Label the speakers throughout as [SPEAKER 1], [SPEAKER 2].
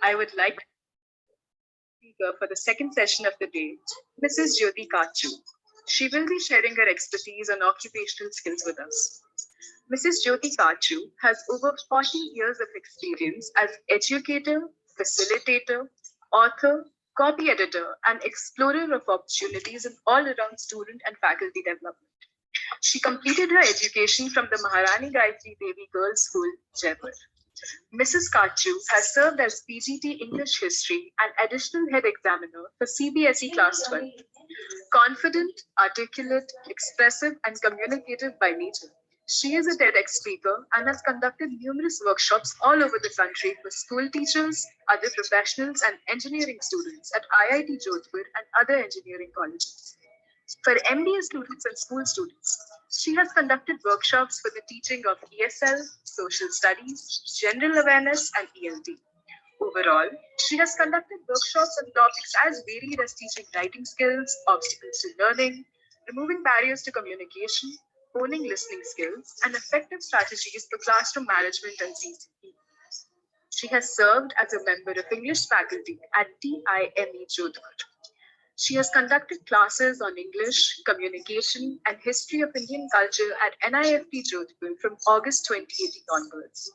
[SPEAKER 1] I would like to speaker for the second session of the day, Mrs. Jyoti Kacchu. She will be sharing her expertise on occupational skills with us. Mrs. Jyoti Kacchu has over 40 years of experience as educator, facilitator, author, copy editor, and explorer of opportunities in all around student and faculty development. She completed her education from the Maharani Gayatri Devi Girls School, Jaipur. Mrs. Kacchu has served as PGT English History and Additional Head Examiner for CBSE Class 12. Confident, articulate, expressive, and communicative by nature, she is a TEDx speaker and has conducted numerous workshops all over the country for school teachers, other professionals, and engineering students at IIT Jodhpur and other engineering colleges. For MBA students and school students, she has conducted workshops for the teaching of ESL, social studies, general awareness, and ELT. Overall, she has conducted workshops on topics as varied as teaching writing skills, obstacles to learning, removing barriers to communication, honing listening skills, and effective strategies for classroom management and CCE. She has served as a member of English faculty at TIME Jodhpur. She has conducted classes on English, communication, and history of Indian culture at NIFT Jodhpur from August 2018 onwards.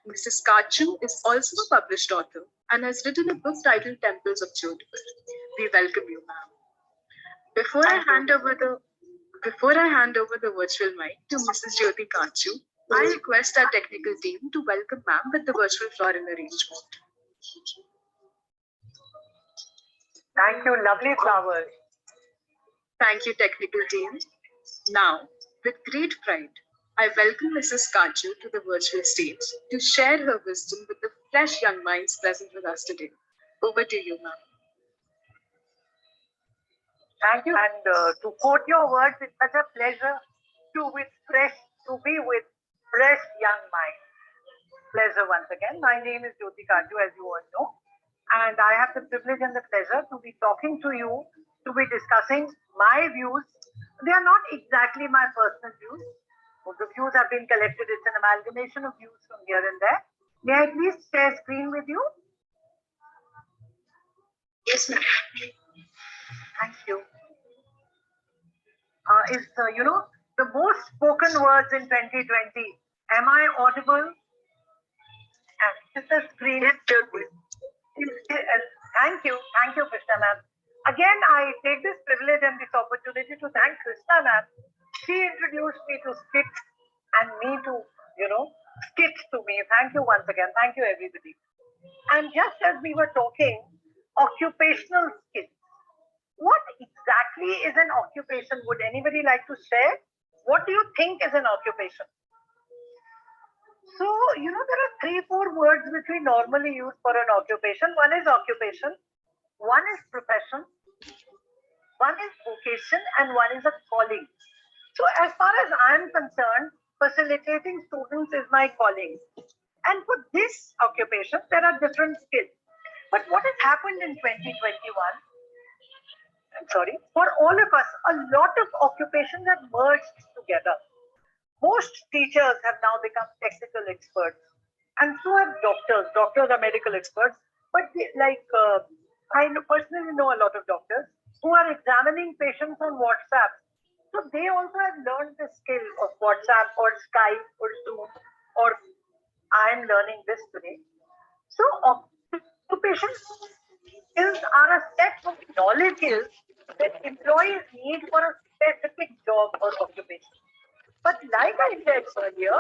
[SPEAKER 1] Mrs. Kacchu is also a published author and has written a book titled Temples of Jodhpur. We welcome you, ma'am. Before I hand over the virtual mic to Mrs. Jyoti Kacchu, I request our technical team to welcome ma'am with the virtual floor in arrangement.
[SPEAKER 2] Thank you, lovely flowers.
[SPEAKER 1] Thank you, technical team. Now, with great pride, I welcome Mrs. Kacchu to the virtual stage to share her wisdom with the fresh young minds present with us today. Over to you, ma'am.
[SPEAKER 2] Thank you. And to quote your words, it's such a pleasure to be with fresh young minds. Pleasure once again. My name is Jyoti Kacchu, as you all know. And I have the privilege and the pleasure to be talking to you, to be discussing my views. They are not exactly my personal views. The views have been collected. It's an amalgamation of views from here and there. May I please share screen with you?
[SPEAKER 1] Yes, ma'am.
[SPEAKER 2] Thank you. The most spoken words in 2020. Am I audible? And this is the screen. Thank you, Krishna ma'am. Again, I take this privilege and this opportunity to thank Krishna ma'am. She introduced me to skits and me to, skits to me. Thank you once again. Thank you, everybody. And just as we were talking, occupational skills. What exactly is an occupation? Would anybody like to share? What do you think is an occupation? So, there are 3-4 words which we normally use for an occupation. One is occupation, one is profession, one is vocation, and one is a calling. So, as far as I am concerned, facilitating students is my calling. And for this occupation, there are different skills. But what has happened in 2021? For all of us, a lot of occupations have merged together. Most teachers have now become technical experts, and so have doctors. Doctors are medical experts, but I personally know a lot of doctors who are examining patients on WhatsApp. So they also have learned the skill of WhatsApp or Skype or Zoom, or I am learning this today. So occupation skills are a set of knowledge skills that employees need for a specific job or occupation. But like I said earlier,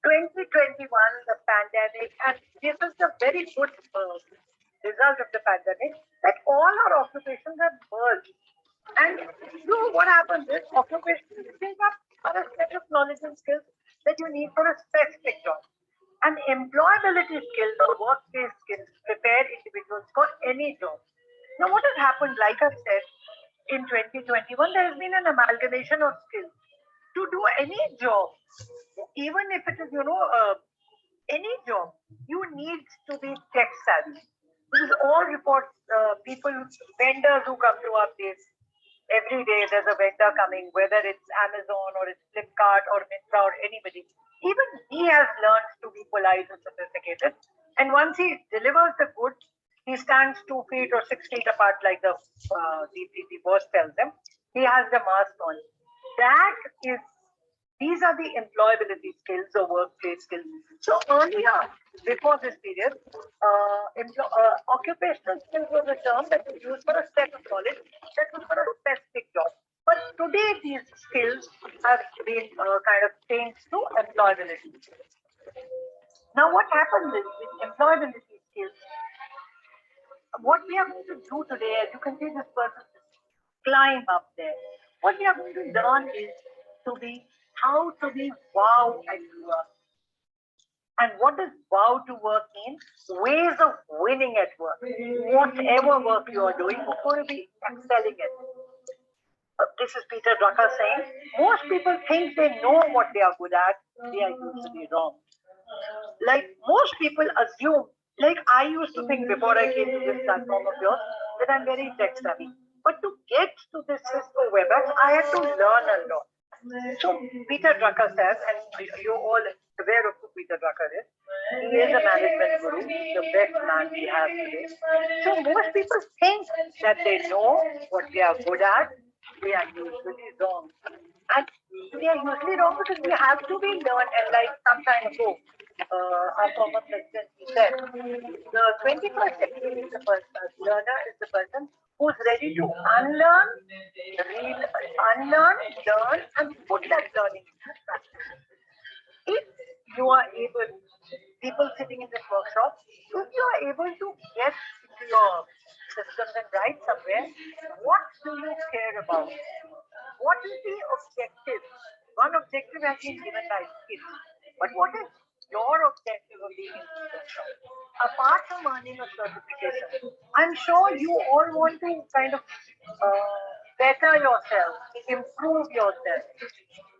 [SPEAKER 2] 2021, the pandemic, and this is the very good result of the pandemic, that all our occupations have merged. And so what happens is occupations are a set of knowledge and skills that you need for a specific job. And employability skills or workplace skills prepare individuals for any job. Now, what has happened, like I said, in 2021, there has been an amalgamation of skills. To do any job, even if it is, any job, you need to be tech savvy. This is all reports, vendors who come to our place. Every day there's a vendor coming, whether it's Amazon or it's Flipkart or Myntra or anybody. Even he has learned to be polite and sophisticated. And once he delivers the goods, He stands 2 feet or 6 feet apart, like the boss tells him. He has the mask on. That is, these are the employability skills or workplace skills. So earlier, before this period, occupational skills was a term that was used for a set of knowledge that was for a specific job. But today, these skills have been kind of changed to employability. Now, what happens is with employability skills, what we are going to do today, as you can see, this person climb up there. What we are going to learn is to be how to be wow at work. And what does wow to work mean? Ways of winning at work. Whatever work you are doing, you're going to be excelling at. This is Peter Drucker saying, most people think they know what they are good at. They are usually wrong. Like most people assume, like I used to think before I came to this platform of yours, that I'm very tech savvy. But to get to this Cisco WebEx, I had to learn a lot. So Peter Drucker says, and you're all aware of who Peter Drucker is. He is a management guru, the best man we have today. So most people think that they know what they are good at. They are usually wrong. And they are usually wrong because we have to be learned. And like some time ago, our former president, he said, the 21st century is the learner is the person who's ready to unlearn, learn, and put that learning into practice. If you are able, people sitting in this workshop, if you are able to get into your systems and write somewhere, what do you care about? What is the objective? One objective has been given by kids. But what is your objective of being in this workshop? Apart from earning a certification, I'm sure you all want to kind of better yourself, improve yourself,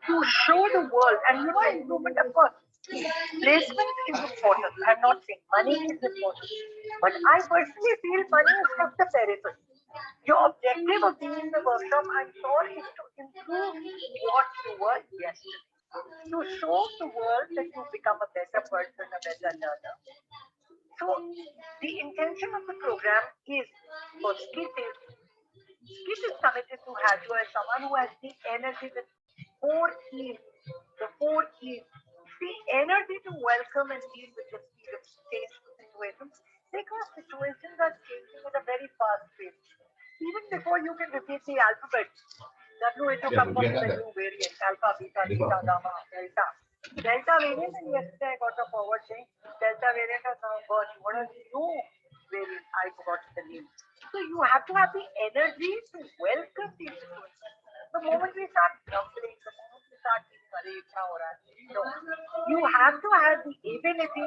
[SPEAKER 2] to show the world. And you know, improvement, of course, placement is important. I'm not saying money is important, but I personally feel money is just the periphery. Your objective of being in the workshop, I'm sure, is to improve what you were yesterday, to show the world that you become a better person, a better learner. So the intention of the program is for Skit is committed to have you as someone who has the energy, the four keys, the four keys, the energy to welcome and deal with the speed of change situations, because situations are changing at a very fast pace. Even before you can repeat the alphabet, WHO comes up with a new variant, alpha, beta, theta, gamma, delta. Delta variant, and yesterday I got a forward saying Delta variant has now gone. What a new variant? I forgot the name. So you have to have the energy to welcome these situations. The moment we start grumbling, the moment we start being worried, no, you have to have the ability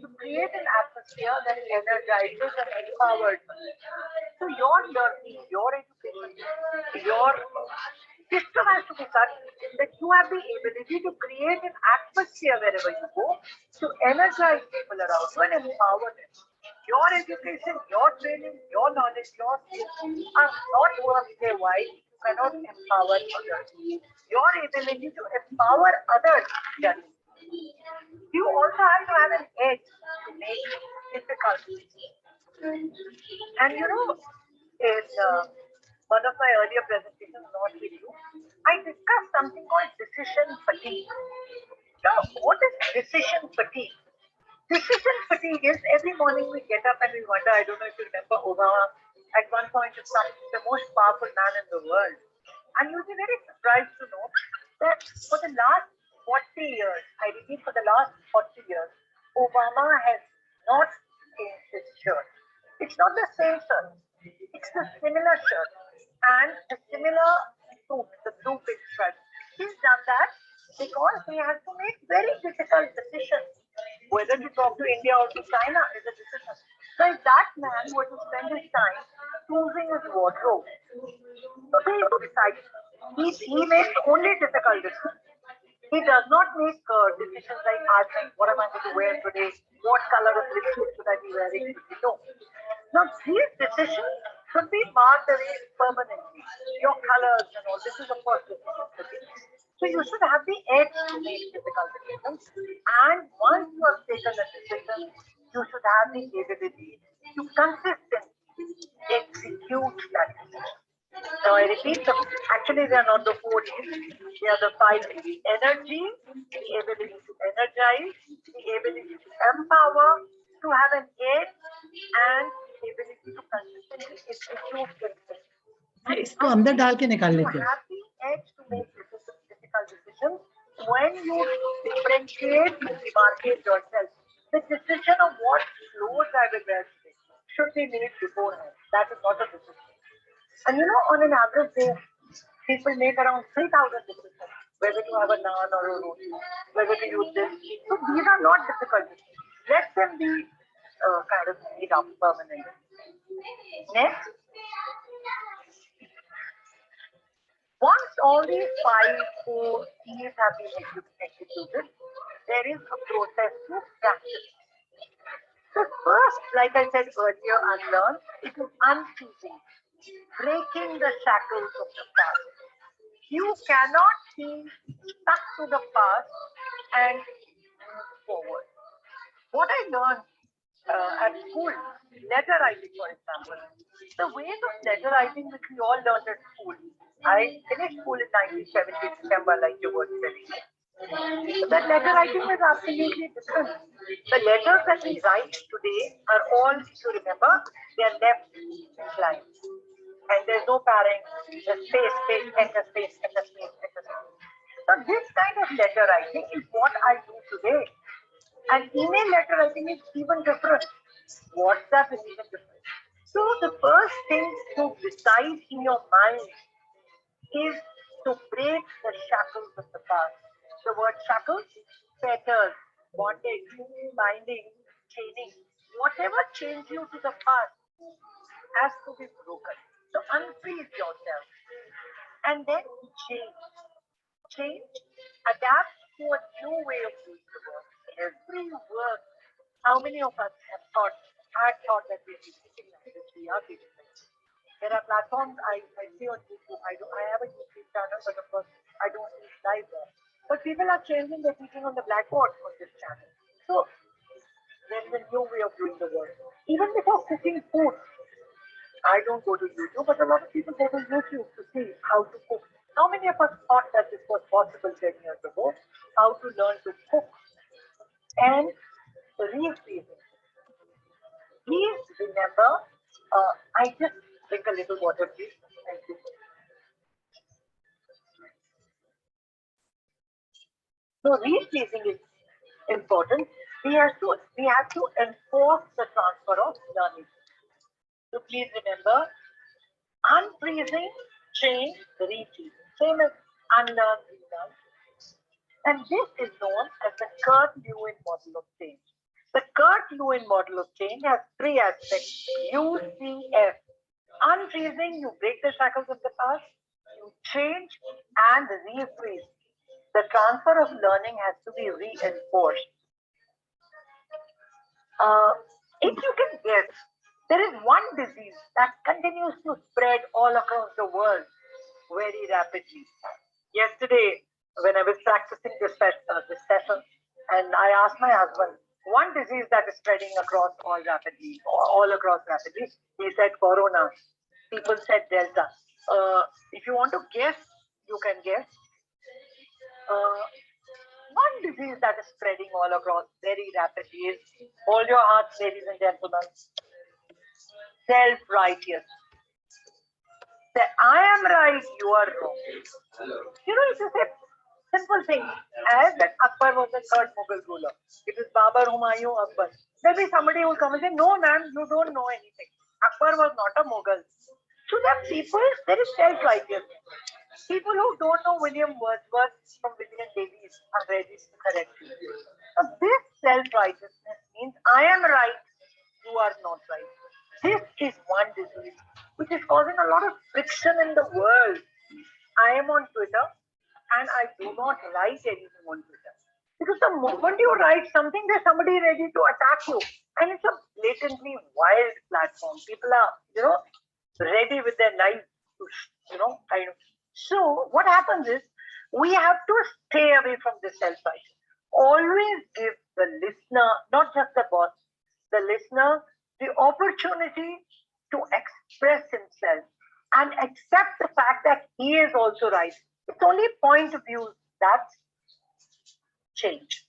[SPEAKER 2] to create an atmosphere that energizes and empowers. So your learning, your education, your system has to be such that you have the ability to create an atmosphere wherever you go to energize people around you and empower them. Your education, your training, your knowledge, your skills are not worth their while. You cannot empower others. Your ability to empower others, yes. You also have to have an edge to make difficult. And you know, in one of my earlier presentations, not with you, I discussed something called decision fatigue. Now, what is decision fatigue? Decision fatigue is every morning we get up and we wonder. I don't know if you remember Obama at one point is the most powerful man in the world. And you'll be very surprised to know that for the last 40 years, I repeat, for the last 40 years, Obama has not changed his shirt. It's not the same shirt. It's the similar shirt and the similar suit, the blue shirt. He's done that because he has to make very difficult decisions. Whether to talk to India or to China is a decision. So if that man were to spend his time choosing his wardrobe, so he decides. He makes only difficult decisions. He does not make decisions like, what am I going to wear today? What color of lipstick should I be wearing? No. Now, these decisions should be marked away permanently. Your colors and all. This is, of course, decision. So you should have the edge to make difficult decisions. And once you have taken a decision, you should have the ability to consistently execute that decision. Now I repeat them. Actually, they are not the 4 E's. They are the 5 E's. Energy, the ability to energize, the ability to empower, to have an edge, and the ability to consistently execute things.
[SPEAKER 3] हाँ, इसको अंदर डाल के निकाल
[SPEAKER 2] You
[SPEAKER 3] लेते हैं.
[SPEAKER 2] have the edge to make difficult decisions when you differentiate, you demarcate yourself. The decision of what clothes I will wear today should be made beforehand. That is not a decision. And you know, on an average day, people make around 3,000 decisions, whether to have a naan or a roti, whether to use this. So these are not difficult decisions. Let them be kind of made up permanently. Next, once all these 5 4 E's have been executed, there is a process to practice. So first, like I said earlier, unlearn, it is unceasing, breaking the shackles of the past. You cannot be stuck to the past and move forward. What I learned at school, letter writing, for example, the ways of letter writing which we all learned at school. I finished school in 1970 December, like you were telling me. The letter writing is absolutely different. The letters that we write today are all, if you remember, they are left inclined. And there's no pairing, there's space, space, enter space, enter space, enter space. Now this kind of letter writing is what I do today. And email letter writing is even different. WhatsApp is even different. So the first thing to decide in your mind is to break the shackles of the past. The word shackles, fetters, bondage, binding, chaining, whatever chains you to the past has to be broken. So unfreeze yourself and then change. Change, adapt to a new way of doing the work. Every work, how many of us had thought that we'd be sitting like this, we are sitting like this. There are platforms I see on YouTube. I have a YouTube channel, but of course I don't teach live there. But people are changing their teaching on the blackboard on this channel. So there is a new way of doing the work. Even before cooking food, I don't go to YouTube, but a lot of people go to YouTube to see how to cook. How many of us thought that this was possible 10 years ago? How to learn to cook and refreezing. Please remember, I just drink a little water, please. Thank you. So refreezing is important. We have to enforce the transfer of learning. So please remember, unfreezing, change, refreezing. Same as unlearn, relearn. And this is known as the Kurt-Lewin model of change. The Kurt-Lewin model of change has 3 aspects. UCF. Unfreezing, you break the shackles of the past, you change and refreeze. The transfer of learning has to be reinforced. If you can guess, there is one disease that continues to spread all across the world very rapidly. Yesterday, when I was practicing this session, and I asked my husband, one disease that is spreading across all across rapidly, he said corona. People said Delta. If you want to guess, you can guess. One disease that is spreading all across very rapidly is, hold your hearts, ladies and gentlemen, self-righteous. That I am right, you are wrong. You know, it's just a simple thing. As that Akbar was the 3rd Mughal ruler. It is Babar, Humayun, Akbar. There'll be somebody who will come and say, no ma'am, you don't know anything. Akbar was not a Mughal. So there are people, there is self-righteousness. People who don't know William Wordsworth from William Davies are ready to correct you. So this self-righteousness means I am right, you are not right. This is one disease which is causing a lot of friction in the world. I am on Twitter and I do not write anything on Twitter. Because the moment you write something, there's somebody ready to attack you. And it's a blatantly wild platform. People are, ready with their knives to, kind of. So what happens is, we have to stay away from this self-righteousness. Always give the listener, not just the boss, the listener, the opportunity to express himself and accept the fact that he is also right. It's only point of view that change.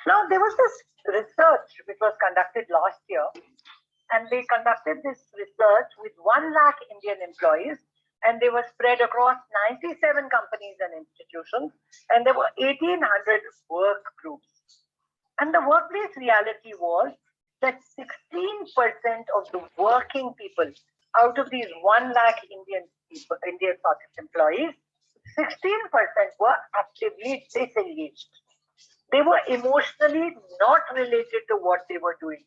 [SPEAKER 2] Now, there was this research which was conducted last year, and they conducted this research with 1 lakh Indian employees, and they were spread across 97 companies and institutions, and there were 1,800 work groups. And the workplace reality was that 16% of the working people out of these 1 lakh Indian employees, 16% were actively disengaged. They were emotionally not related to what they were doing.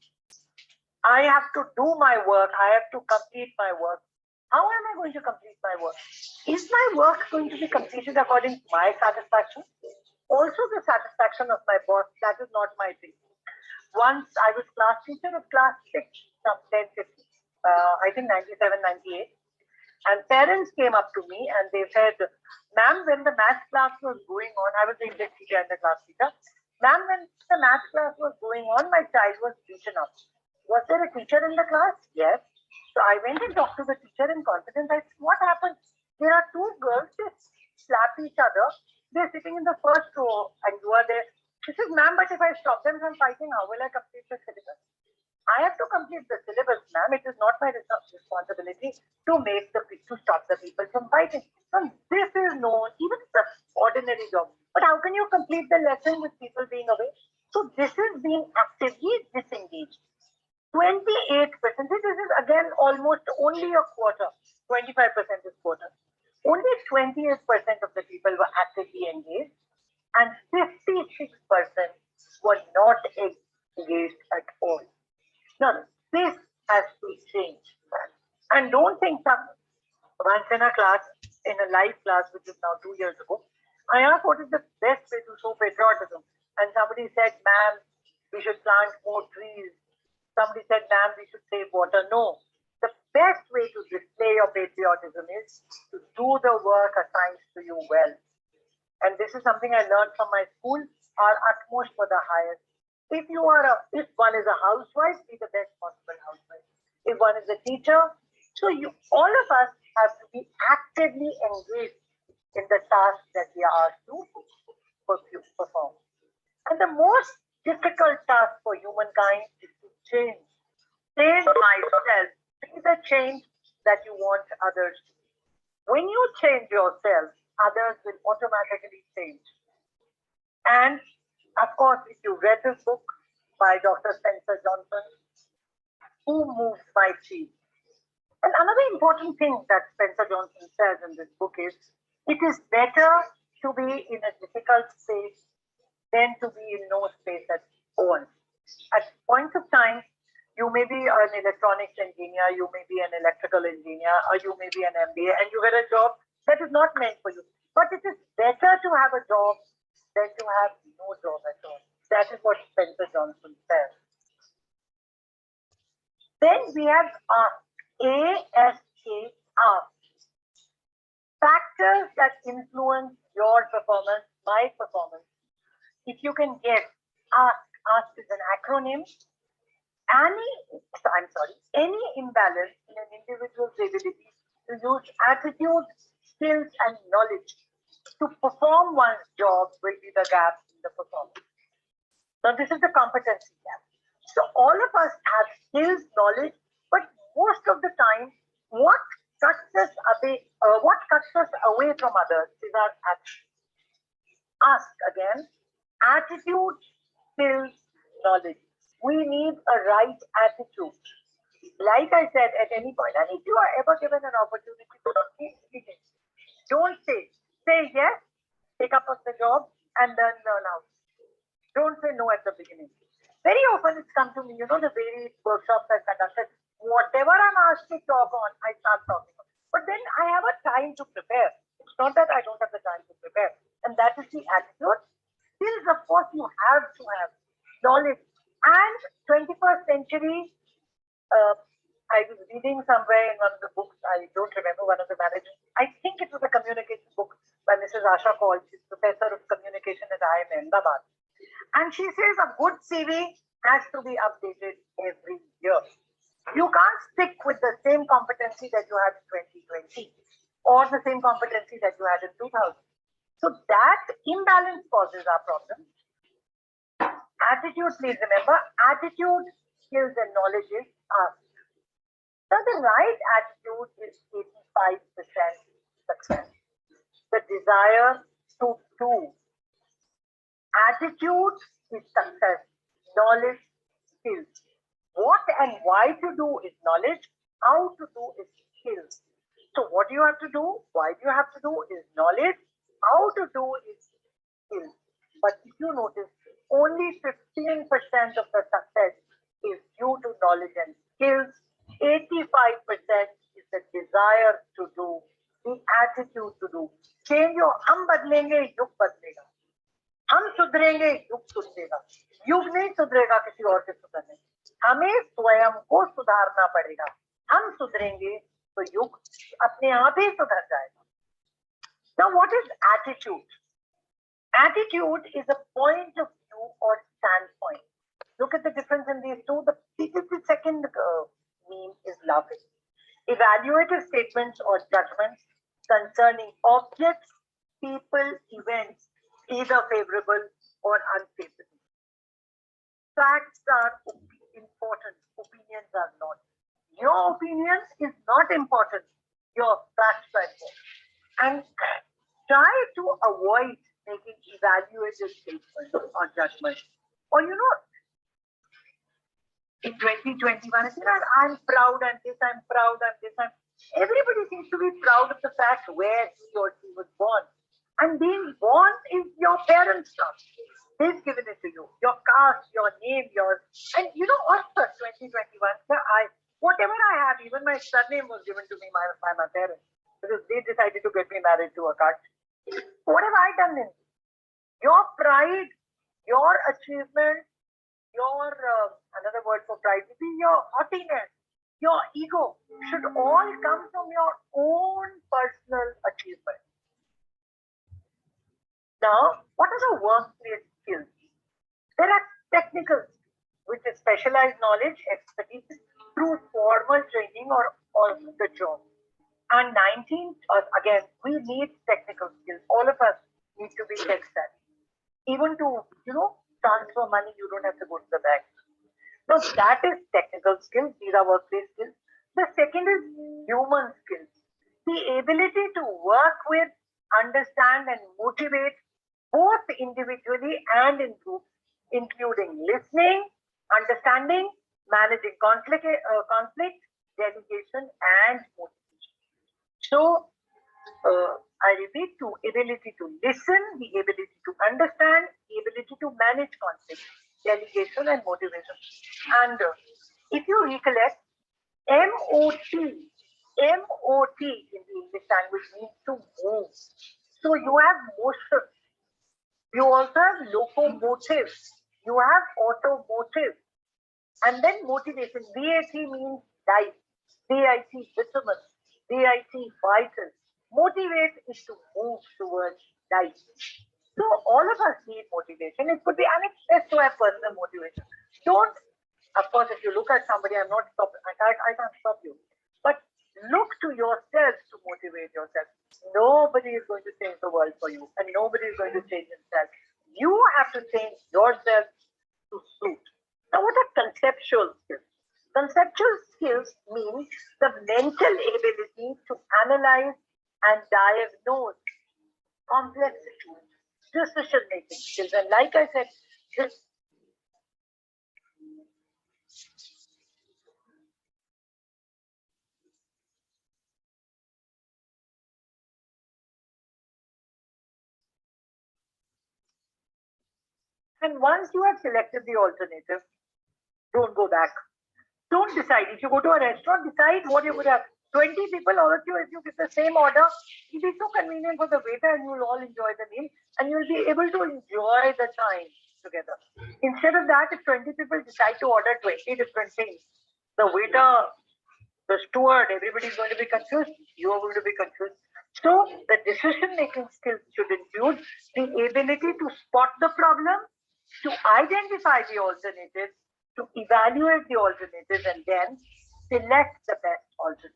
[SPEAKER 2] I have to do my work. I have to complete my work. How am I going to complete my work? Is my work going to be completed according to my satisfaction? Also the satisfaction of my boss, that is not my thing. Once I was class teacher of class 6, some 10, 15, I think 97, 98. And parents came up to me and they said, ma'am, when the math class was going on, I was the English teacher and the class teacher. Ma'am, when the math class was going on, my child was beaten up. Was there a teacher in the class? Yes. So I went and talked to the teacher in confidence. I said, what happened? There are 2 girls, they slap each other. They're sitting in the first row and you are there. She says, ma'am, but if I stop them from fighting, how will I complete the syllabus? I have to complete the syllabus, ma'am. It is not my responsibility to stop the people from fighting. So this is known, even it's an ordinary job. But how can you complete the lesson with people being away? So this is being actively disengaged. 28%, this is again almost only a quarter, 25% is quarter. Only 28% of the people were actively engaged and 56% were not engaged at all. Now, this has to change. And don't think that once in a class, in a live class, which is now 2 years ago, I asked what is the best way to show patriotism. And somebody said, ma'am, we should plant more trees. Somebody said, ma'am, we should save water. No. The best way to display your patriotism is to do the work assigned to you well. And this is something I learned from my school, our utmost for the highest. If one is a housewife, be the best possible housewife. If one is a teacher, so all of us have to be actively engaged in the task that we are asked to perform. And the most difficult task for humankind is to change. Change myself. Be the change that you want others to. When you change yourself, others will automatically change. And of course, if you read this book by Dr. Spencer Johnson, Who Moves My Cheese? And another important thing that Spencer Johnson says in this book is, it is better to be in a difficult space than to be in no space at all. At points of time, you may be an electronics engineer, you may be an electrical engineer, or you may be an MBA, and you get a job that is not meant for you. But it is better to have a job than to have no job at all. That is what Spencer Johnson says. Then we have ASK, factors that influence your performance, my performance. If you can guess, ask is an acronym. Any imbalance in an individual's ability to use attitude, skills, and knowledge to perform one's job will be the gap in the performance. So this is the competency gap. So all of us have skills, knowledge, but most of the time, what cuts us away from others is our attitude. Ask again, attitude, skills, knowledge. We need a right attitude. Like I said, at any point, and if you are ever given an opportunity to don't say yes, take up on the job, and then learn out. Don't say no at the beginning. Very often it's come to me, the various workshops I've conducted, whatever I'm asked to talk on, I start talking on. But then I have a time to prepare. It's not that I don't have the time to prepare. And that is the attitude. Skills, of course, you have to have knowledge. And 21st century, I was reading somewhere in one of the books, I don't remember, one of the managers, I think it was a communication book by Mrs. Asha Kaul. She's professor of communication at IIM Ahmedabad. And she says a good CV has to be updated every year. You can't stick with the same competency that you had in 2020 or the same competency that you had in 2000. So that imbalance causes our problem. Attitude, please remember, attitude, skills, and knowledge is asked. Now, the right attitude is 85% success. The desire to do. Attitude is success. Knowledge, skills. What and why to do is knowledge. How to do is skills. So what do you have to do? Why do you have to do is knowledge. How to do is skills. But if you notice, only 15% of the success is due to knowledge and skills. 85% is the desire to do, the attitude to do. Change your हम बदलेंगे युग बदलेगा. हम सुधरेंगे युग सुधरेगा. युग नहीं सुधरेगा किसी और के सुधरने. हमें स्वयं को सुधारना पड़ेगा. हम सुधरेंगे तो युग अपने आप ही सुधर जाएगा. Now, what is attitude? Attitude is a point of view or standpoint. Look at the difference in these two. The second meme is laughing. Evaluative statements or judgments concerning objects, people, events, either favorable or unfavorable. Facts are important, opinions are not. Your opinion is not important, your facts are important. And try to avoid making evaluative statements or judgments. Or in 2021, I said, I'm proud and this, I'm proud and this. Everybody seems to be proud of the fact where he or she was born. And being born is your parents' stuff. They've given it to you. Your caste, your name, and also 2021, whatever I have, even my surname was given to me by my parents. Because they decided to get me married to a caste. What have I done then? Your pride, your achievement, your another word for pride would be your haughtiness, your ego should all come from your own personal achievement. Now, what are the workplace skills? There are technical, which is specialized knowledge, expertise through formal training or on the job. And 19, again, we need technical skills. All of us need to be tech savvy. Even to, transfer money, you don't have to go to the bank. So that is technical skills. These are workplace skills. The second is human skills. The ability to work with, understand, and motivate both individually and in groups, including listening, understanding, managing conflict, delegation, and motivation. So, I repeat, the ability to listen, the ability to understand, the ability to manage conflict, delegation, and motivation. And if you recollect, MOT in the English language means to move. So you have motion. You also have locomotive. You have automotive. And then motivation. VAT means life. VIT, vitamin. VIT, vital. Motivate is to move towards life. So all of us need motivation. It could be, and it's best to have personal motivation. Don't, of course, if you look at somebody, I'm not stopping, I can't stop you. But look to yourself to motivate yourself. Nobody is going to change the world for you, and nobody is going to change himself. You have to change yourself to suit. Now, what are conceptual skills? Conceptual skills mean the mental ability to analyze and diagnose complex issues, decision-making skills. And like I said, this and once you have selected the alternative, don't go back. Don't decide. If you go to a restaurant, decide what you would have. 20 people, all of you, if you get the same order, it will be so convenient for the waiter and you will all enjoy the meal and you will be able to enjoy the time together. Instead of that, if 20 people decide to order 20 different things, the waiter, the steward, everybody is going to be confused. You are going to be confused. So the decision-making skills should include the ability to spot the problem, to identify the alternatives, to evaluate the alternatives, and then select the best alternative.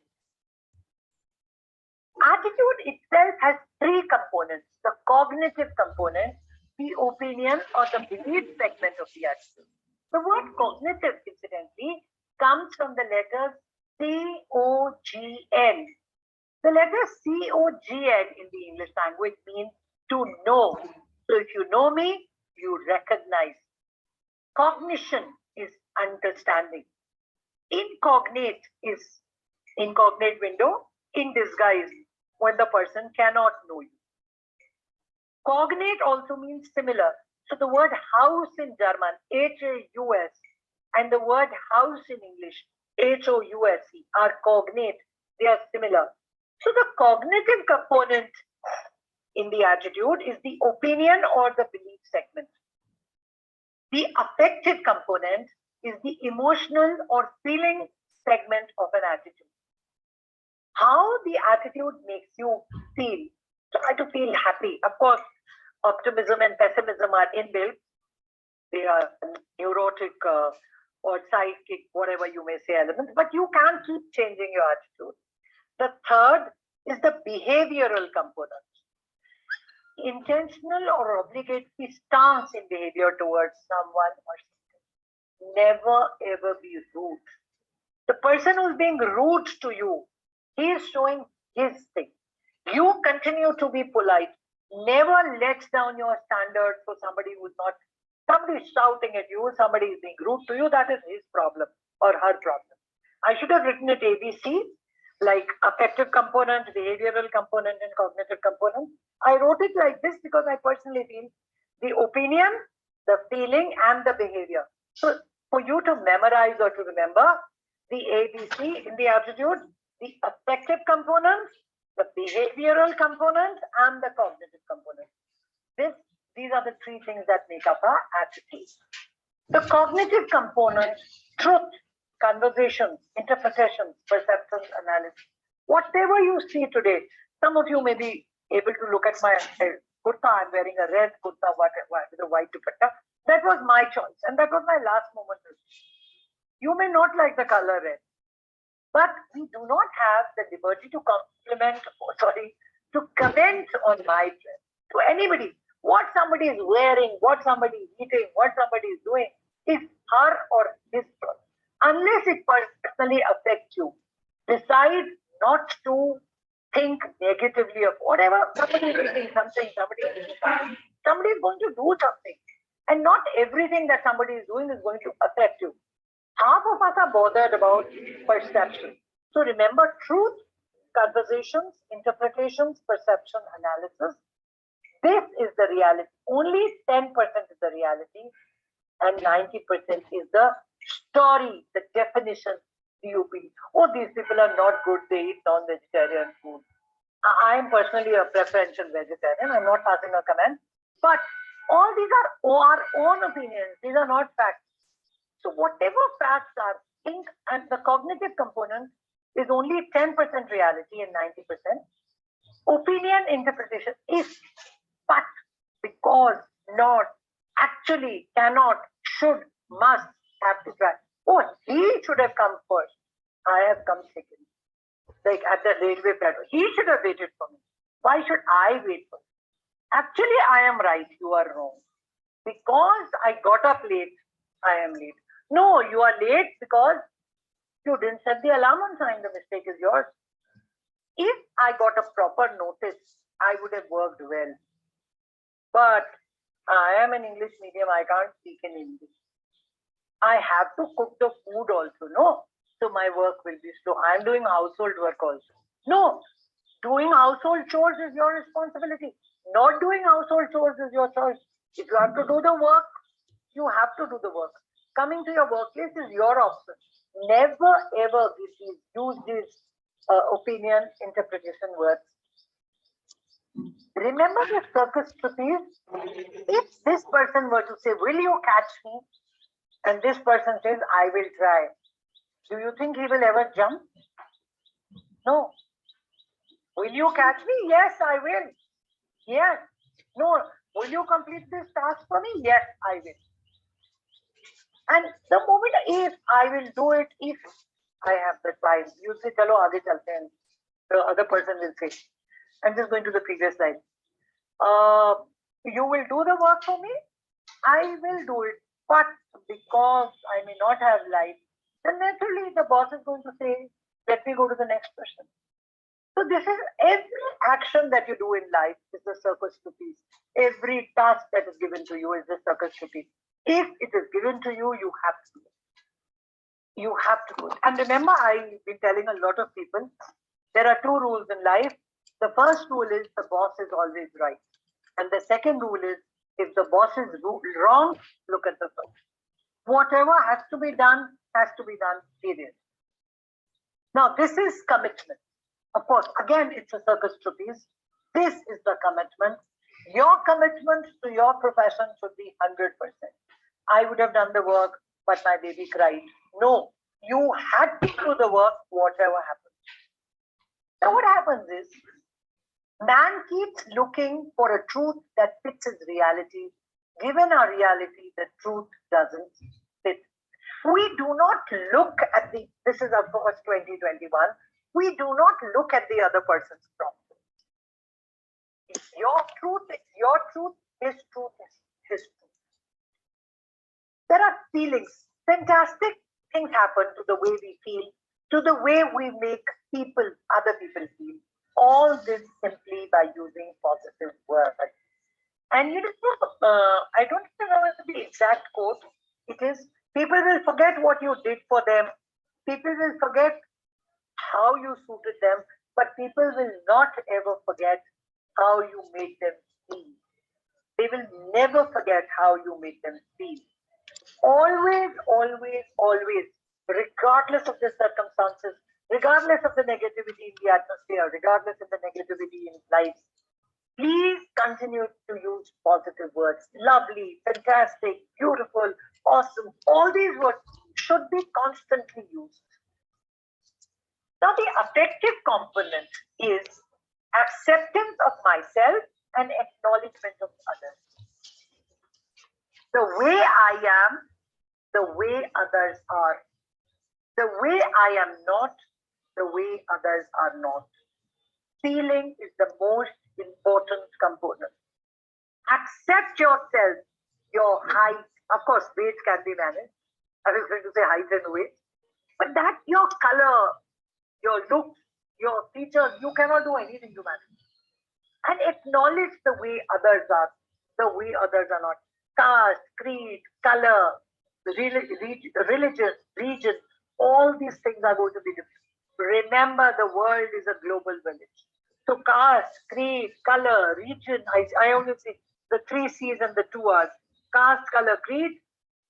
[SPEAKER 2] Attitude itself has three components: the cognitive component, the opinion or the belief segment of the attitude. The word cognitive, incidentally, comes from the letters C-O-G-N. The letter C-O-G-N in the English language means to know. So if you know me, you recognize. Cognition is understanding. Incognate is incognate window, in disguise, when the person cannot know you. Cognate also means similar. So the word house in German, H-A-U-S, and the word house in English, H-O-U-S-E, are cognate. They are similar. So the cognitive component in the attitude is the opinion or the belief segment. The affective component is the emotional or feeling segment of an attitude. How the attitude makes you feel. Try to feel happy. Of course, optimism and pessimism are inbuilt. They are neurotic or psychic, whatever you may say, elements, but you can keep changing your attitude. The third is the behavioral component. Intentional or obligatory stance in behavior towards someone or something. Never ever be rude. The person who's being rude to you, he is showing his thing. You continue to be polite. Never lets down your standards for somebody who's not, somebody is shouting at you, somebody is being rude to you, that is his problem or her problem. I should have written it ABC, like affective component, behavioral component, and cognitive component. I wrote it like this because I personally feel the opinion, the feeling, and the behavior. So for you to memorize or to remember the ABC in the attitude, the affective component, the behavioral component, and the cognitive component. These are the three things that make up our attitude. The cognitive component, truth, conversations, interpretations, perceptions, analysis. Whatever you see today, some of you may be able to look at my kurta. I'm wearing a red kurta with a white dupatta. That was my choice, and that was my last moment. You may not like the color red, but we do not have the liberty to to comment on my dress to anybody. What somebody is wearing, what somebody is eating, what somebody is doing is her or his choice. Unless it personally affects you, decide not to think negatively of whatever. Somebody is eating something, somebody is going to do something. And not everything that somebody is doing is going to affect you. Half of us are bothered about perception. So remember, truth, conversations, interpretations, perception, analysis. This is the reality. Only 10% is the reality, and 90% is the story, the definition, the opinion. Oh, these people are not good, they eat non-vegetarian food. I am personally a preferential vegetarian. I'm not passing a comment. But all these are our own opinions. These are not facts. So whatever facts are, think, and the cognitive component is only 10% reality and 90%. Opinion interpretation is but, because, not, actually, cannot, should, must, have to try. Oh, he should have come first. I have come second. Like at the railway platform. He should have waited for me. Why should I wait for him? Actually, I am right. You are wrong. Because I got up late, I am late. No, you are late because you didn't set the alarm on time. The mistake is yours. If I got a proper notice, I would have worked well. But I am an English medium. I can't speak in English. I have to cook the food also, no? So my work will be slow. I'm doing household work also. No, doing household chores is your responsibility. Not doing household chores is your choice. If you have to do the work, you have to do the work. Coming to your workplace is your option. Never ever use these opinion interpretation words. Remember the circus trapeze? If this person were to say, will you catch me? And this person says, I will try. Do you think he will ever jump? No. Will you catch me? Yes, I will. Yes. No. Will you complete this task for me? Yes, I will. And the moment if I will do it, if I have that vibe. You say, chalo, aage chalte hain. The other person will say, I'm just going to the previous slide. You will do the work for me? I will do it. But because I may not have life, then naturally the boss is going to say, let me go to the next person. So this is every action that you do in life is the circus to peace. Every task that is given to you is the circus to peace. If it is given to you, you have to do it. You have to do it. And remember, I've been telling a lot of people, there are two rules in life. The first rule is the boss is always right. And the second rule is, if the boss is wrong, look at the first. Whatever has to be done, period. Now, this is commitment. Of course, again, it's a circus trapeze. This is the commitment. Your commitment to your profession should be 100%. I would have done the work, but my baby cried. No, you had to do the work, whatever happens. Now, what happens is, man keeps looking for a truth that fits his reality. Given our reality, the truth doesn't fit. We do not look at this is of course 2021, we do not look at the other person's problem. Your truth is your truth, his truth is his truth. There are feelings, fantastic things happen to the way we feel, to the way we make other people feel. All this simply by using positive words. And you know, I don't remember the exact quote. It is, people will forget what you did for them. People will forget how you suited them, but people will not ever forget how you made them feel. They will never forget how you made them feel. Always, always, always, regardless of the circumstances, regardless of the negativity in the atmosphere, regardless of the negativity in life, please continue to use positive words. Lovely, fantastic, beautiful, awesome. All these words should be constantly used. Now, the affective component is acceptance of myself and acknowledgement of others. The way I am, the way others are. The way I am not, the way others are not. Feeling is the most important component. Accept yourself, your height. Of course, weight can be managed. I was going to say height and weight. But that your color, your looks, your features, you cannot do anything to manage. And acknowledge the way others are, the way others are not. Caste, creed, color, religion, region, all these things are going to be different. Remember, the world is a global village. So caste, creed, color, region, I only see the 3 C's and the 2 R's. Caste, color, creed,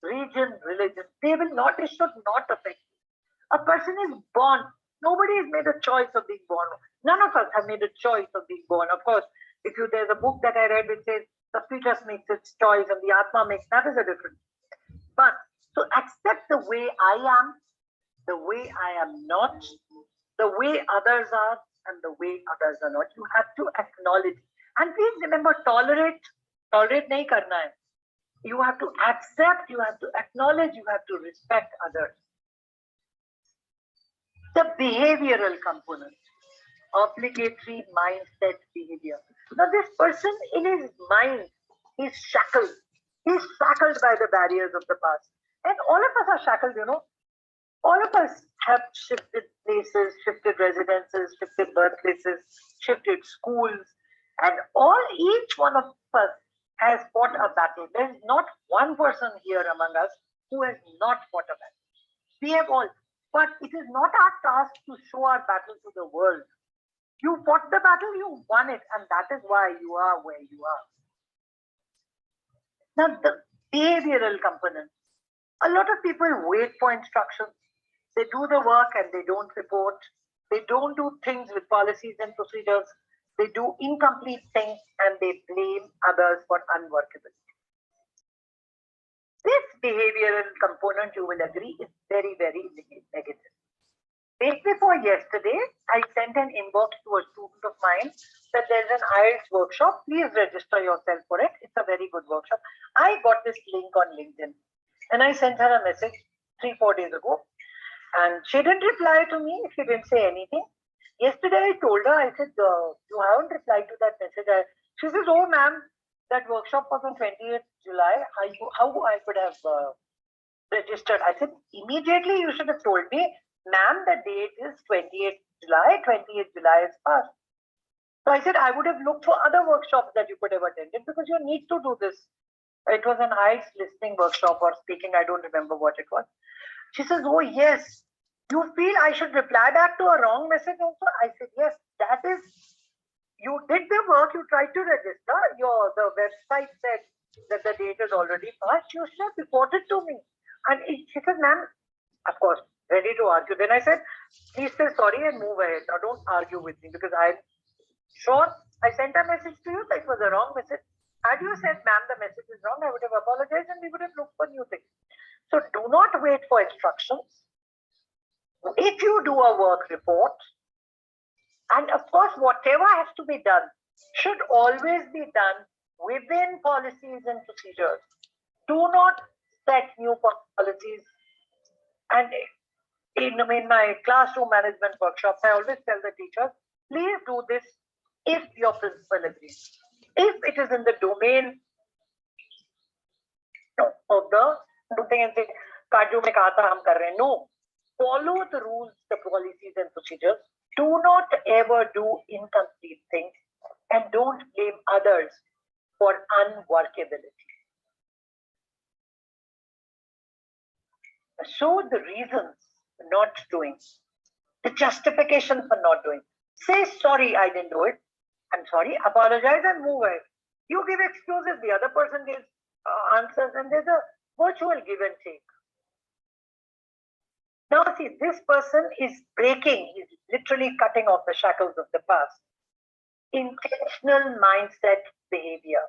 [SPEAKER 2] region, religion. They will not, it should not affect you. A person is born. Nobody has made a choice of being born. None of us have made a choice of being born. Of course, there's a book that I read which says the fetus makes its choice and the Atma makes, that is a difference. But to accept the way I am, the way I am not, the way others are, and the way others are not. You have to acknowledge. And please remember, tolerate nahi karna hai. You have to accept, you have to acknowledge, you have to respect others. The behavioral component, obligatory mindset behavior. Now this person in his mind is shackled. He's shackled by the barriers of the past. And all of us are shackled, you know. All of us have shifted places, shifted residences, shifted birthplaces, shifted schools. And each one of us has fought a battle. There is not one person here among us who has not fought a battle. We have all. But it is not our task to show our battle to the world. You fought the battle, you won it, and that is why you are where you are. Now, the behavioral component. A lot of people wait for instructions. They do the work and they don't report. They don't do things with policies and procedures. They do incomplete things and they blame others for unworkability. This behavioral component, you will agree, is very, very negative. Day before yesterday, I sent an inbox to a student of mine that there's an IELTS workshop. Please register yourself for it. It's a very good workshop. I got this link on LinkedIn and I sent her a message 3-4 days ago. And she didn't reply to me. She didn't say anything. Yesterday I told her, I said, you haven't replied to that message. She says, oh ma'am, that workshop was on 28th July. How I could have registered? I said, immediately you should have told me, ma'am, the date is 28th July. 28th July is past. So I said, I would have looked for other workshops that you could have attended because you need to do this. It was an IELTS listening workshop or speaking. I don't remember what it was. She says, oh, yes. You feel I should reply back to a wrong message also? I said, yes, that is, you did the work, you tried to register. The website said that the date is already passed. You should have reported to me. And she said, ma'am, of course, ready to argue. Then I said, please say sorry and move ahead. Now don't argue with me because I'm sure I sent a message to you that it was a wrong message. Had you said, ma'am, the message is wrong, I would have apologized and we would have looked for new things. So do not wait for instructions. If you do a work report, and of course, whatever has to be done should always be done within policies and procedures. Do not set new policies. And in my classroom management workshops, I always tell the teachers, please do this if your principal agrees. If it is in the domain of the thing and say, Kaju mein kaha tha, hum kar rahe hain. No. Follow the rules, the policies and procedures. Do not ever do incomplete things and don't blame others for unworkability. Show the reasons for not doing, the justification for not doing. Say, sorry, I didn't do it. I'm sorry, apologize and move ahead. You give excuses, the other person gives answers, and there's a virtual give and take. Now, see, this person is breaking, he's literally cutting off the shackles of the past. Intentional mindset behavior.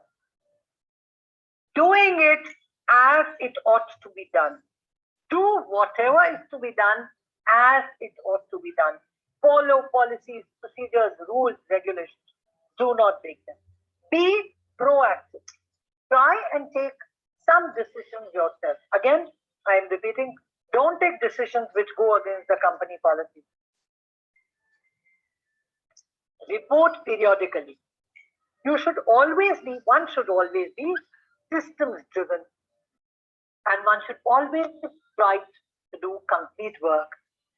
[SPEAKER 2] Doing it as it ought to be done. Do whatever is to be done as it ought to be done. Follow policies, procedures, rules, regulations. Do not break them. Be proactive. Try and take some decisions yourself. Again, I am repeating, don't take decisions which go against the company policy. Report periodically. One should always be systems driven. And one should always try to do complete work.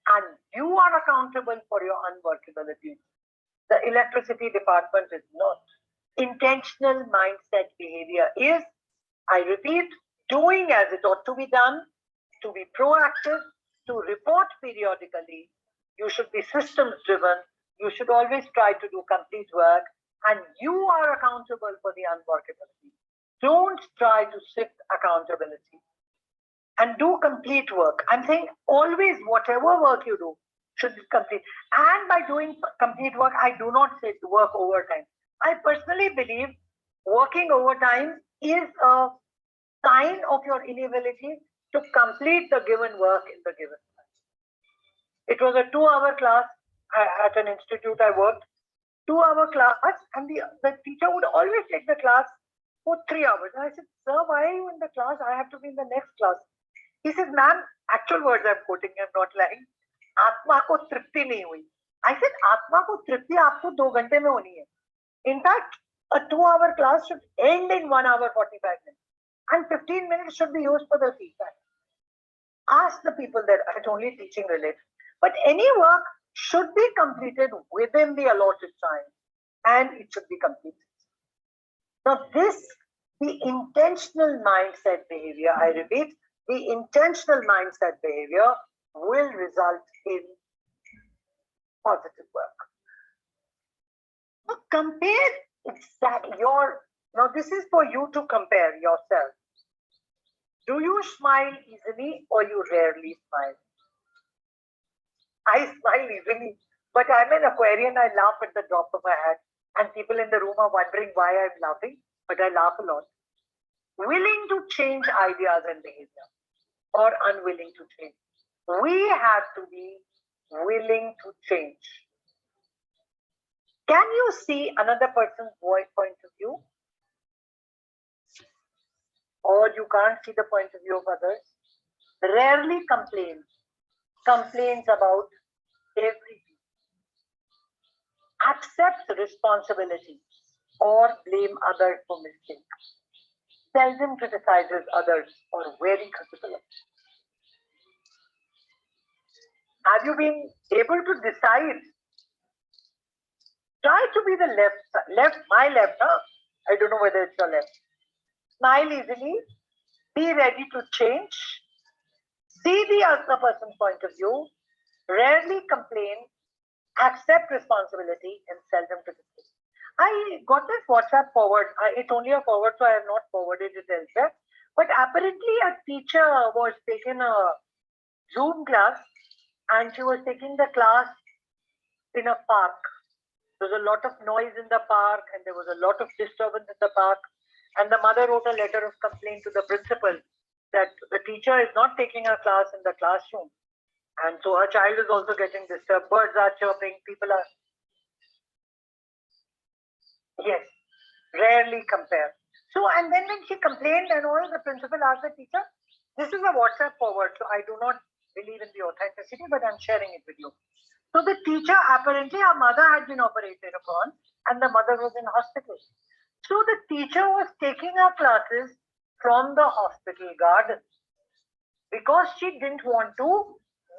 [SPEAKER 2] And you are accountable for your unworkability. The electricity department is not. Intentional mindset behavior is, I repeat, doing as it ought to be done, to be proactive, to report periodically. You should be systems driven. You should always try to do complete work, and you are accountable for the unworkability. Don't try to shift accountability and do complete work. I'm saying always whatever work you do should be complete. And by doing complete work, I do not say to work overtime. I personally believe working overtime is a sign of your inability to complete the given work in the given time. It was a 2-hour class at an institute I worked, 2-hour class, and the teacher would always take the class for 3 hours. And I said, sir, why are you in the class? I have to be in the next class. He says, ma'am, actual words I'm quoting, I'm not lying. Atma ko tripti nahi hui. I said, Atma ko tripti aapko 2 ghante mein honi hai. In fact, a 2-hour class should end in 1 hour 45 minutes. And 15 minutes should be used for the feedback. Ask the people that it's only teaching related. But any work should be completed within the allotted time. And it should be completed. Now the intentional mindset behavior, I repeat, the intentional mindset behavior will result in positive work. Now compare exactly now this is for you to compare yourself. Do you smile easily or you rarely smile? I smile easily, but I'm an Aquarian, I laugh at the drop of a hat, and people in the room are wondering why I'm laughing, but I laugh a lot. Willing to change ideas and behavior, or unwilling to change. We have to be willing to change. Can you see another person's point of view? Or you can't see the point of view of others? Rarely complain. complains about everything, accepts responsibility or blame others for mistakes, seldom criticizes others or very critical of them. Have you been able to decide? Try to be the my left, huh? I don't know whether it's your left. Smile easily, be ready to change, see the other person's point of view, rarely complain, accept responsibility, and seldom criticize. I got this WhatsApp forward. It's only a forward, so I have not forwarded it elsewhere. But apparently, a teacher was taking a Zoom class, and she was taking the class in a park. There was a lot of noise in the park, and there was a lot of disturbance in the park. And the mother wrote a letter of complaint to the principal that the teacher is not taking her class in the classroom. And so her child is also getting disturbed. Birds are chirping, people are. Yes, rarely compare. So, and then when she complained and all, the principal asked the teacher, this is a WhatsApp forward, so I do not believe in the authenticity, but I'm sharing it with you. So the teacher, apparently her mother had been operated upon and the mother was in hospital. So the teacher was taking her classes from the hospital garden because she didn't want to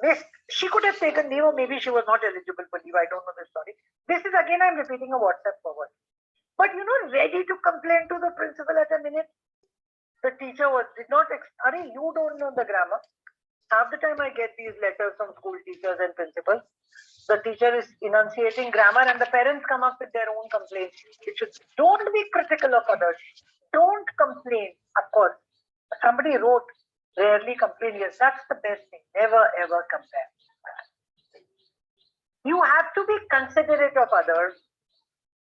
[SPEAKER 2] miss. She could have taken leave or maybe she was not eligible for leave. I don't know the story. This is again, I'm repeating a WhatsApp forward. But ready to complain to the principal at a minute. The teacher did not, you don't know the grammar. Half the time I get these letters from school teachers and principals. The teacher is enunciating grammar and the parents come up with their own complaints. Don't be critical of others. Don't complain. Of course, somebody wrote, rarely complain. Yes, that's the best thing. Never ever compare. You have to be considerate of others.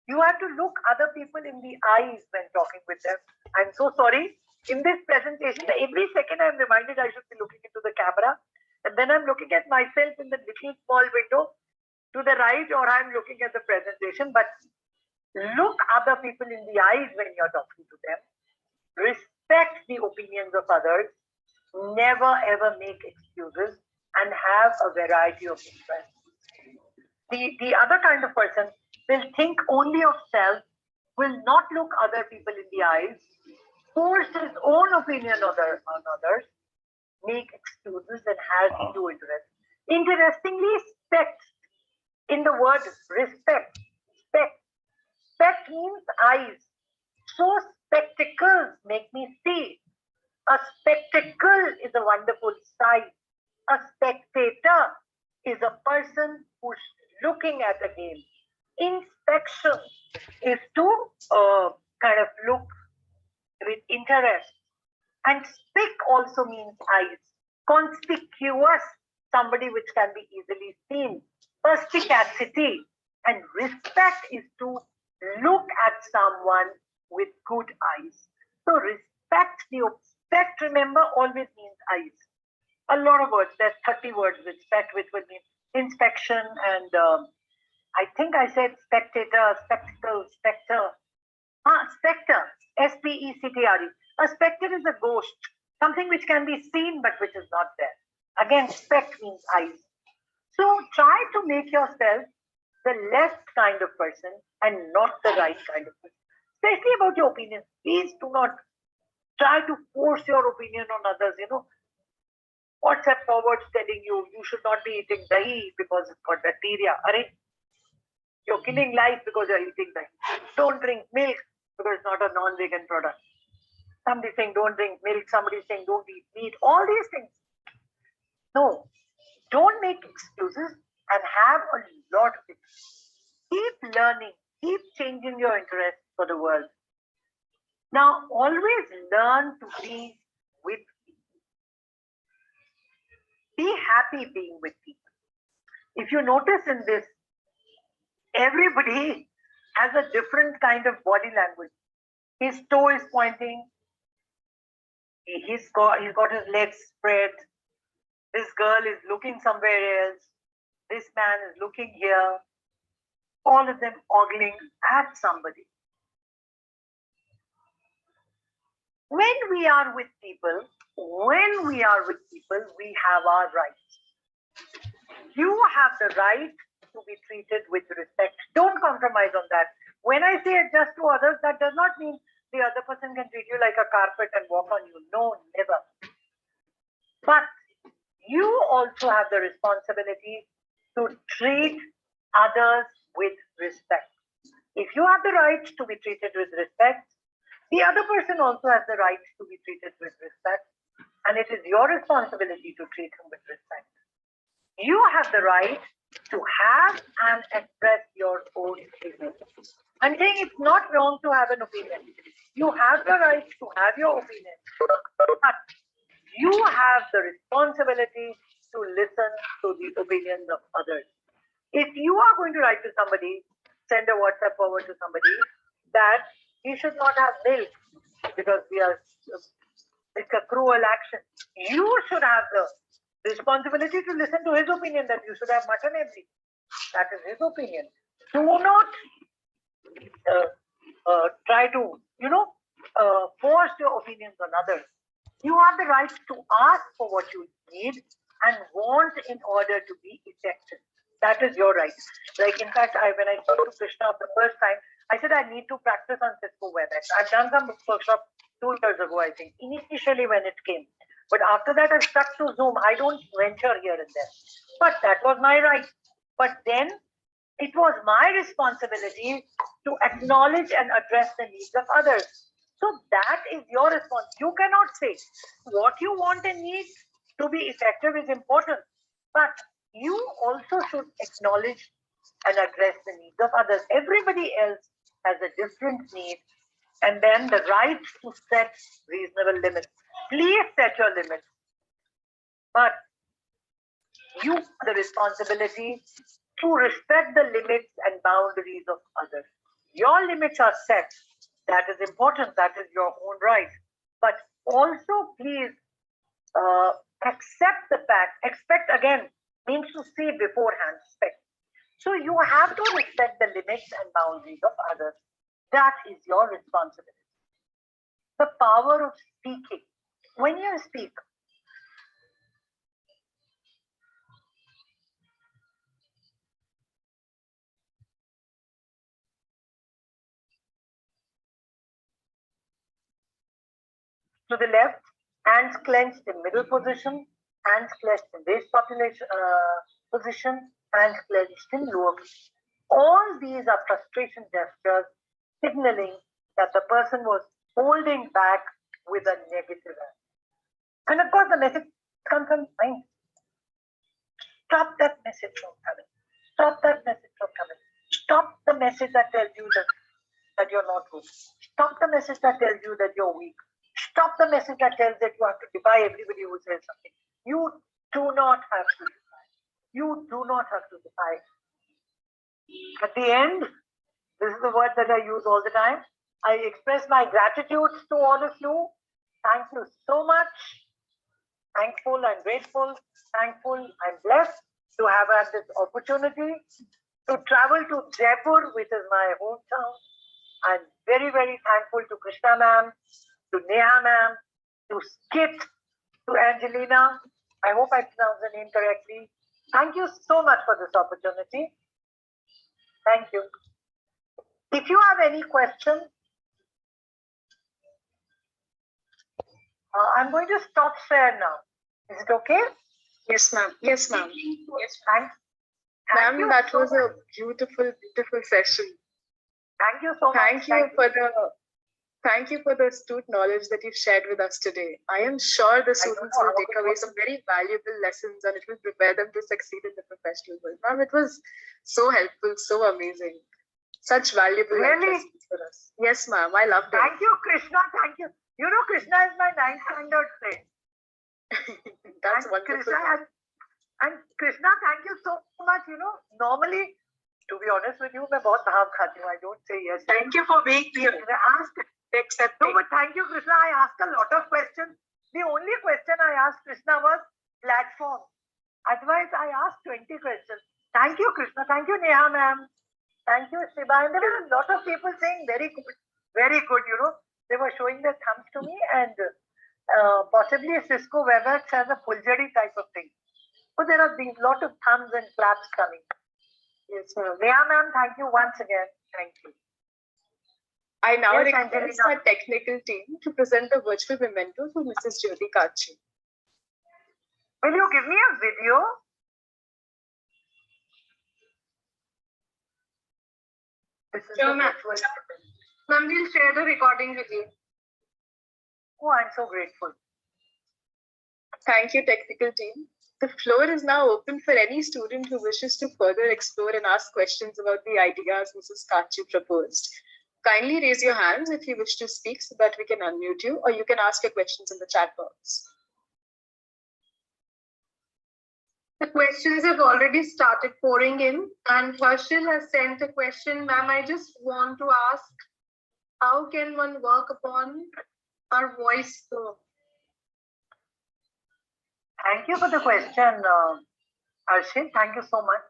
[SPEAKER 2] You have to look other people in the eyes when talking with them. I'm so sorry. In this presentation, every second I'm reminded I should be looking into the camera. And then I'm looking at myself in the little small window to the right, or I'm looking at the presentation. But look other people in the eyes when you're talking to them. Respect the opinions of others. Never ever make excuses and have a variety of interests. The other kind of person will think only of self, will not look other people in the eyes, force his own opinion on others, make excuses and has ego interest. Interestingly, respect, in the word respect, spect means eyes. So spectacles make me see. A spectacle is a wonderful sight. A spectator is a person who's looking at the game. Inspection is to kind of look with interest. And spic also means eyes. Conspicuous, somebody which can be easily seen. Perspicacity and respect is to look at someone with good eyes. So respect, remember, always means eyes. A lot of words, there's 30 words with spect, which would mean inspection and I think I said spectator, spectacle, spectre. Spectre, S-P-E-C-T-R-E. A spectre is a ghost, something which can be seen but which is not there. Again, spect means eyes. So try to make yourself the left kind of person and not the right kind of person. Especially about your opinion. Please do not try to force your opinion on others. WhatsApp forwards telling you should not be eating dahi because it's got bacteria. You're killing life because you're eating dahi. Don't drink milk because it's not a non-vegan product. Somebody saying don't drink milk, somebody saying don't eat meat, all these things. No, don't make excuses and have a lot of it. Keep learning, keep changing your interest for the world. Now, always learn to be with people. Be happy being with people. If you notice in this, everybody has a different kind of body language. His toe is pointing. He's got his legs spread. This girl is looking somewhere else. This man is looking here. All of them ogling at somebody. When we are with people, we have our rights. You have the right to be treated with respect. Don't compromise on that. When I say adjust to others, that does not mean the other person can treat you like a carpet and walk on you. No, never. But you also have the responsibility to treat others with respect. If you have the right to be treated with respect, the other person also has the right to be treated with respect. And it is your responsibility to treat him with respect. You have the right to have and express your own opinion. I'm saying it's not wrong to have an opinion. You have the right to have your opinion. But you have the responsibility to listen to the opinions of others. If you are going to write to somebody, send a WhatsApp forward to somebody that he should not have milk because it's a cruel action. You should have the responsibility to listen to his opinion that you should have mutton every week. That is his opinion. Do not try to, force your opinions on others. You have the right to ask for what you need and want in order to be effective. That is your right. Like, in fact, when I spoke to Krishna the first time, I said I need to practice on Cisco WebEx. I've done some workshop 2 years ago, I think, initially when it came. But after that, I've stuck to Zoom. I don't venture here and there. But that was my right. But then it was my responsibility to acknowledge and address the needs of others. So that is your response. You cannot say what you want and need to be effective is important, but you also should acknowledge and address the needs of others. Everybody else has a different need, and then the right to set reasonable limits. Please set your limits, but you have the responsibility to respect the limits and boundaries of others. Your limits are set. That is important. That is your own right. But also, please accept the fact. Expect, again, means to see beforehand. Expect. So you have to respect the limits and boundaries of others. That is your responsibility. The power of speaking. When you speak, to the left, hands clenched in middle position, hands clenched in base position, hands clenched in lower position. All these are frustration gestures signaling that the person was holding back with a negative act. And of course, the message comes from mind. Stop that message from coming. Stop that message from coming. Stop the message that tells you that you're not good. Stop the message that tells you that you're weak. Stop the message that tells that you have to defy everybody who says something. You do not have to defy. You do not have to defy. At the end, this is the word that I use all the time. I express my gratitude to all of you. Thank you so much. Thankful and grateful. Thankful and blessed to have had this opportunity to travel to Jaipur, which is my hometown. I'm very, very thankful to Krishna ma'am, to Neha ma'am, to Skit, to Angelina. I hope I pronounced the name correctly. Thank you so much for this opportunity. Thank you. If you have any questions, I'm going to stop share now. Is it okay?
[SPEAKER 1] Yes, ma'am. Yes, ma'am.
[SPEAKER 2] Yes,
[SPEAKER 1] Ma'am, that was a beautiful, beautiful session.
[SPEAKER 2] Thank you so much.
[SPEAKER 1] Thank you for the astute knowledge that you've shared with us today. I am sure the students will take away some very valuable lessons and it will prepare them to succeed in the professional world. Ma'am, it was so helpful, so amazing. Such valuable lessons for us. Yes, ma'am. I loved it.
[SPEAKER 2] Thank you, Krishna. Thank you. You know, Krishna is my 9th standard friend.
[SPEAKER 1] That's wonderful.
[SPEAKER 2] And Krishna, thank you so much. You know, normally, to be honest with you, I don't say yes. Thank you for being here. No, but thank you, Krishna. I asked a lot of questions. The only question I asked Krishna was platform. Otherwise, I asked 20 questions. Thank you, Krishna. Thank you, Neha ma'am. Thank you, Shiba. And there were a lot of people saying very good, very good. You know, they were showing their thumbs to me, and possibly Cisco WebEx has a Fuljari type of thing. Oh, there are these lot of thumbs and claps coming. Yes, ma'am. Neha ma'am, thank you once again. Thank you.
[SPEAKER 1] I now
[SPEAKER 2] Yes,
[SPEAKER 1] request
[SPEAKER 2] Angelina.
[SPEAKER 1] our technical team to present the virtual memento to Mrs. Jyoti Kacchu.
[SPEAKER 2] Will you give me a video? This is
[SPEAKER 1] Sure,
[SPEAKER 2] the
[SPEAKER 1] ma'am.
[SPEAKER 2] virtual.
[SPEAKER 1] Ma'am, we'll share the recording with you.
[SPEAKER 2] Oh, I'm so grateful.
[SPEAKER 1] Thank you, technical team. The floor is now open for any student who wishes to further explore and ask questions about the ideas Mrs. Kacchu proposed. Kindly raise your hands if you wish to speak so that we can unmute you, or you can ask your questions in the chat box. The questions have already started pouring in, and Harshil has sent a question. Ma'am, I just want to ask, how can one work upon our voice tone?
[SPEAKER 2] Thank you for the question, Arshil. Thank you so much.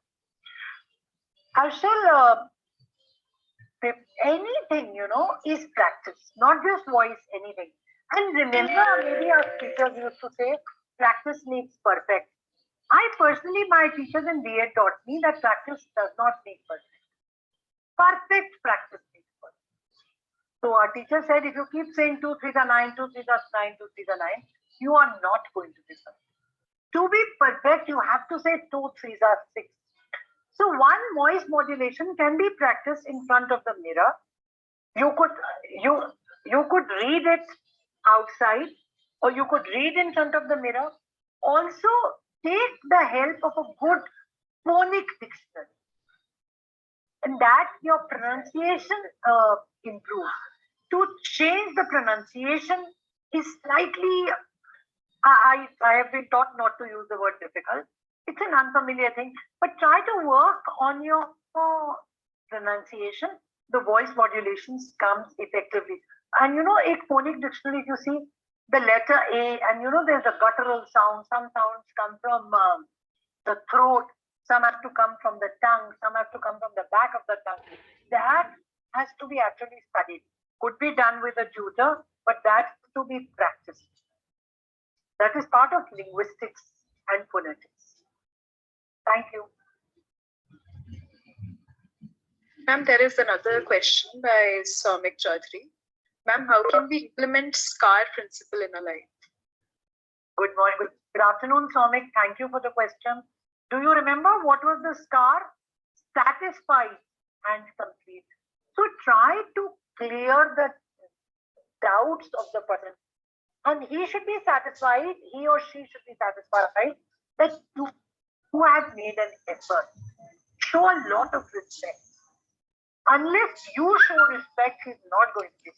[SPEAKER 2] Arshil, anything, is practice, not just voice, anything. And remember, maybe our teachers used to say, practice makes perfect. I personally, my teachers in BA taught me that practice does not make perfect. Perfect practice makes perfect. So our teacher said, if you keep saying 2 3 9, 2 3 9, 2 3 9, you are not going to be perfect. To be perfect, you have to say 2 3 6. So one voice modulation can be practiced in front of the mirror. You could read it outside, or you could read in front of the mirror. Also, take the help of a good phonic dictionary, and that your pronunciation improves. To change the pronunciation is slightly. I have been taught not to use the word difficult. It's an unfamiliar thing, but try to work on your pronunciation. The voice modulations comes effectively. And a phonic dictionary, if you see the letter A, and there's a guttural sound. Some sounds come from the throat, some have to come from the tongue, some have to come from the back of the tongue. That has to be actually studied. Could be done with a tutor, but that's to be practiced. That is part of linguistics and phonetics. Thank you.
[SPEAKER 1] Ma'am, there is another question by Soumik Chaudhary. Ma'am, how can we implement SCAR principle in our life?
[SPEAKER 2] Good morning. Good afternoon, Soumik. Thank you for the question. Do you remember what was the SCAR? Satisfied and complete. So try to clear the doubts of the person. And he should be satisfied, he or she should be satisfied that you have made an effort. Show a lot of respect. Unless you show respect, he's not going to be